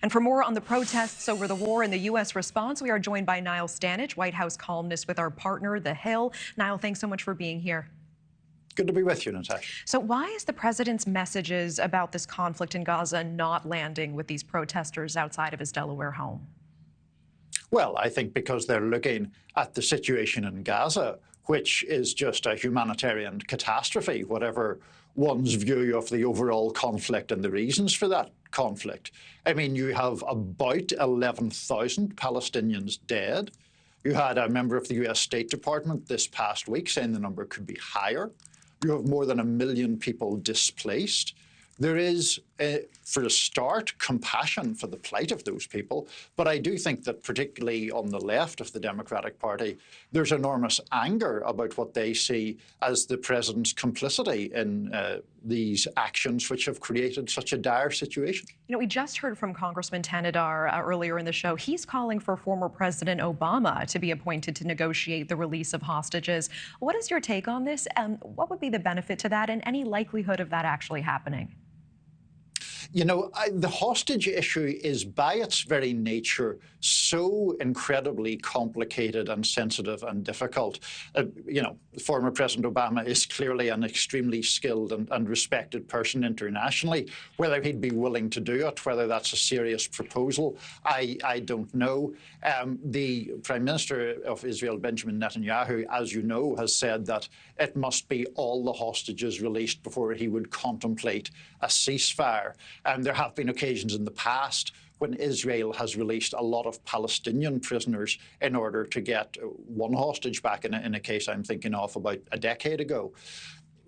And for more on the protests over the war and the U.S. response, we are joined by Niall Stanage, White House columnist with our partner, The Hill. Niall, thanks so much for being here. Good to be with you, Natasha. So why is the president's messages about this conflict in Gaza not landing with these protesters outside of his Delaware home? Well, I think because they're looking at the situation in Gaza, which is just a humanitarian catastrophe, whatever one's view of the overall conflict and the reasons for that conflict. I mean, you have about 11,000 Palestinians dead. You had a member of the U.S. State Department this past week saying the number could be higher. You have more than 1 million people displaced. There is, for a start, compassion for the plight of those people. But I do think that particularly on the left of the Democratic Party, there's enormous anger about what they see as the president's complicity in these actions which have created such a dire situation. You know, we just heard from Congressman Tanadar earlier in the show. He's calling for former President Obama to be appointed to negotiate the release of hostages. What is your take on this? And what would be the benefit to that and any likelihood of that actually happening? You know, the hostage issue is by its very nature so incredibly complicated and sensitive and difficult. You know, former President Obama is clearly an extremely skilled and respected person internationally. Whether he'd be willing to do it, whether that's a serious proposal, I don't know. The Prime Minister of Israel, Benjamin Netanyahu, as you know, has said that it must be all the hostages released before he would contemplate a ceasefire. And there have been occasions in the past when Israel has released a lot of Palestinian prisoners in order to get one hostage back, in a case I'm thinking of about a decade ago.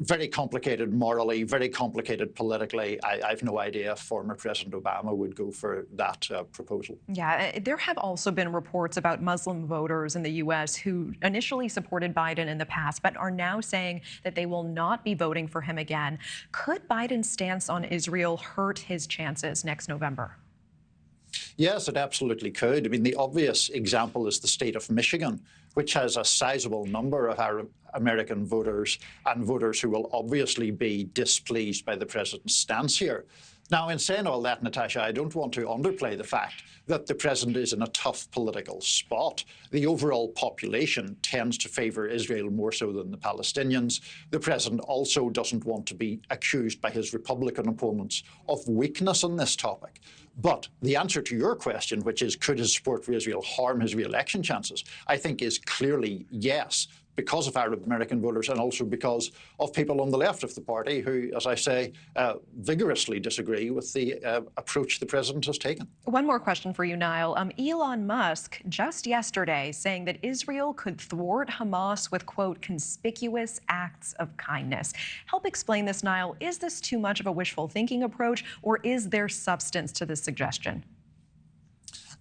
Very complicated morally, very complicated politically. I've no idea if former President Obama would go for that proposal. Yeah, there have also been reports about Muslim voters in the U.S. who initially supported Biden in the past, but are now saying that they will not be voting for him again. Could Biden's stance on Israel hurt his chances next November? Yes, it absolutely could. I mean, the obvious example is the state of Michigan, which has a sizable number of Arab American voters and voters who will obviously be displeased by the president's stance here. Now, in saying all that, Natasha, I don't want to underplay the fact that the president is in a tough political spot. The overall population tends to favour Israel more so than the Palestinians. The president also doesn't want to be accused by his Republican opponents of weakness on this topic. But the answer to your question, which is could his support for Israel harm his re-election chances, I think is clearly yes, because of Arab American voters and also because of people on the left of the party who, as I say, vigorously disagree with the approach the president has taken. One more question for you, Niall. Elon Musk just yesterday saying that Israel could thwart Hamas with, quote, conspicuous acts of kindness. Help explain this, Niall. Is this too much of a wishful thinking approach, or is there substance to this suggestion?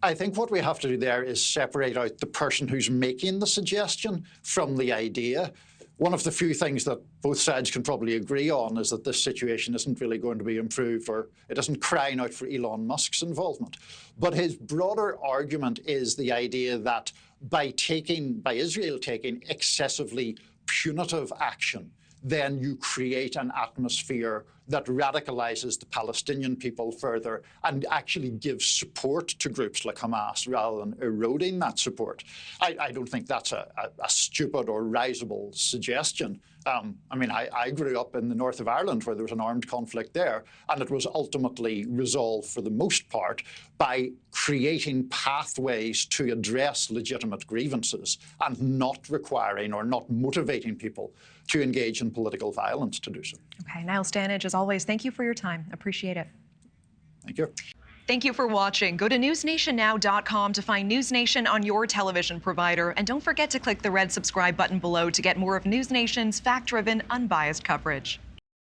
I think what we have to do there is separate out the person who's making the suggestion from the idea. One of the few things that both sides can probably agree on is that this situation isn't really going to be improved, or it isn't crying out for Elon Musk's involvement. But his broader argument is the idea that by Israel taking excessively punitive action, then you create an atmosphere that radicalizes the Palestinian people further and actually gives support to groups like Hamas rather than eroding that support. I don't think that's a stupid or risible suggestion. I mean, I grew up in the north of Ireland where there was an armed conflict there, and it was ultimately resolved for the most part by creating pathways to address legitimate grievances and not requiring or not motivating people to engage in political violence to do so. Okay, Niall Stanage, as always, thank you for your time. Appreciate it. Thank you. Thank you for watching. Go to newsnationnow.com to find News Nation on your television provider. And don't forget to click the red subscribe button below to get more of News Nation's fact-driven, unbiased coverage.